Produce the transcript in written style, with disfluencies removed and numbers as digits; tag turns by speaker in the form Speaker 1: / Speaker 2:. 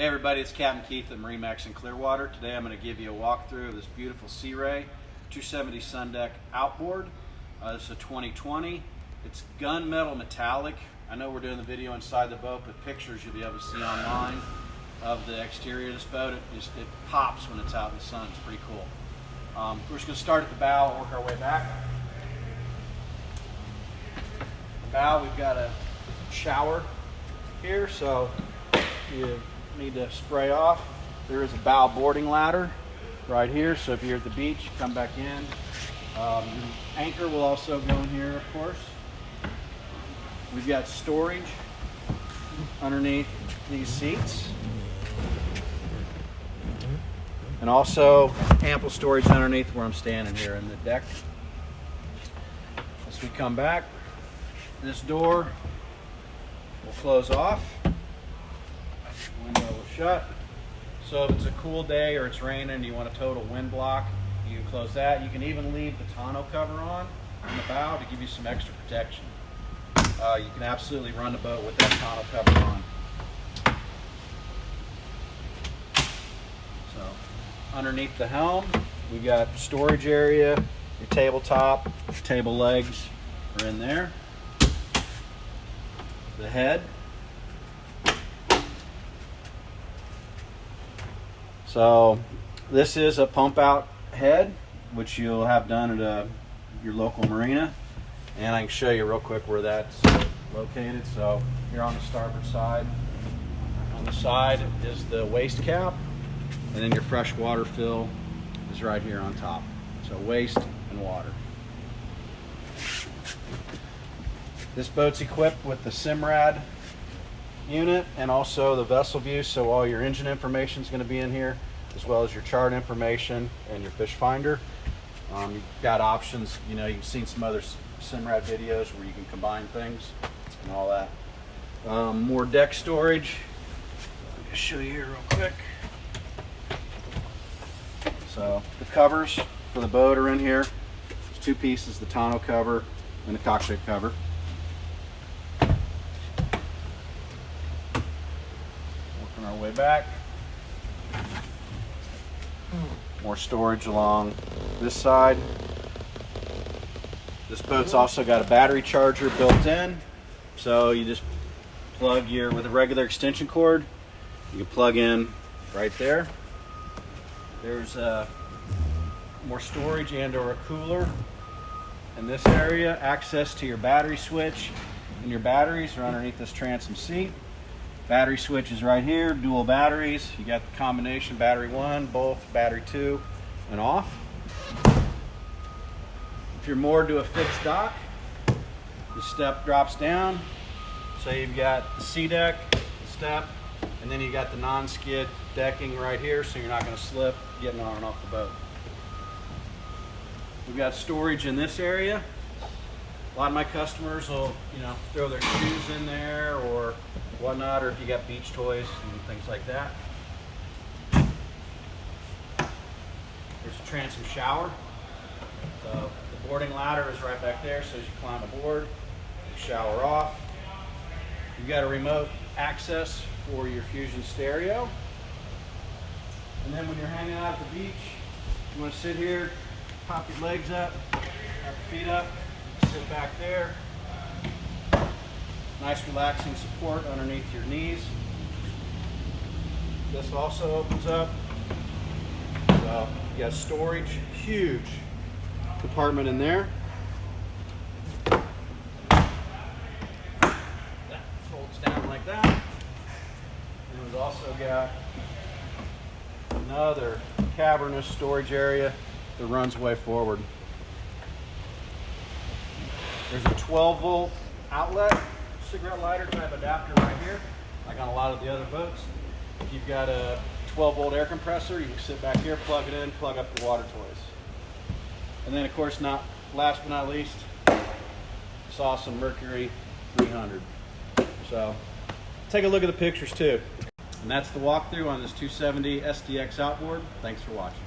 Speaker 1: Hey everybody, it's Captain Keith at MarineMax Clearwater. Today I'm going to give you a walkthrough of this beautiful Sea Ray 270 Sun Deck Outboard. This is a 2020. It's gunmetal metallic. I know we're doing the video inside the boat, but pictures you'll be able to see online of the exterior of this boat. It pops when it's out in the sun. It's pretty cool. We're just going to start at the bow and work our way back. The bow, we've got a shower here, so you need to spray off. There is a bow boarding ladder right here, so if you're at the beach, you come back in. Your anchor will also go in here, of course. We've got storage underneath these seats, and also ample storage underneath where I'm standing here in the deck. As we come back, this door will close off. Window will shut. So if it's a cool day or it's raining and you want a total wind block, you can close that. You can even leave the tonneau cover on the bow to give you some extra protection. You can absolutely run the boat with that tonneau cover on. So underneath the helm, we've got storage area. Your tabletop, your table legs are in there. The head. So this is a pump out head, which you'll have done at your local marina, and I can show you real quick where that's located. So here on the starboard side, on the side is the waste cap, and then your fresh water fill is right here on top. So waste and water. This boat's equipped with the Simrad unit and also the vessel view, so all your engine information is going to be in here, as well as your chart information and your fish finder. You've got options, you've seen some other Simrad videos where you can combine things and all that. More deck storage. I'll just show you here real quick. So the covers for the boat are in here. There's two pieces, the tonneau cover and the cockpit cover. Our way back. More storage along this side. This boat's also got a battery charger built in, so you just plug with a regular extension cord. You can plug in right there. There's more storage and or a cooler in this area. Access to your battery switch, and your batteries are underneath this transom seat. Battery switch is right here, dual batteries. You got the combination battery 1, both battery 2, and off. If you're moored to a fixed dock, the step drops down. So you've got the sea deck, the step, and then you got the non-skid decking right here, so you're not going to slip getting on and off the boat. We've got storage in this area. A lot of my customers will, throw their shoes in there or whatnot, or if you got beach toys and things like that. There's a transom shower. So the boarding ladder is right back there, so as you climb aboard, you shower off. You've got a remote access for your Fusion stereo. And then when you're hanging out at the beach, you want to sit here, pop your legs up, have your feet up, sit back there. Nice relaxing support underneath your knees. This also opens up. So you got storage, huge compartment in there. That folds down like that. And we've also got another cavernous storage area that runs way forward. There's a 12-volt outlet, cigarette lighter type adapter right here, like on a lot of the other boats. If you've got a 12-volt air compressor, you can sit back here, plug it in, plug up the water toys. And then, of course, last but not least, this awesome Mercury 300. So take a look at the pictures too. And that's the walkthrough on this 270 SDX outboard. Thanks for watching.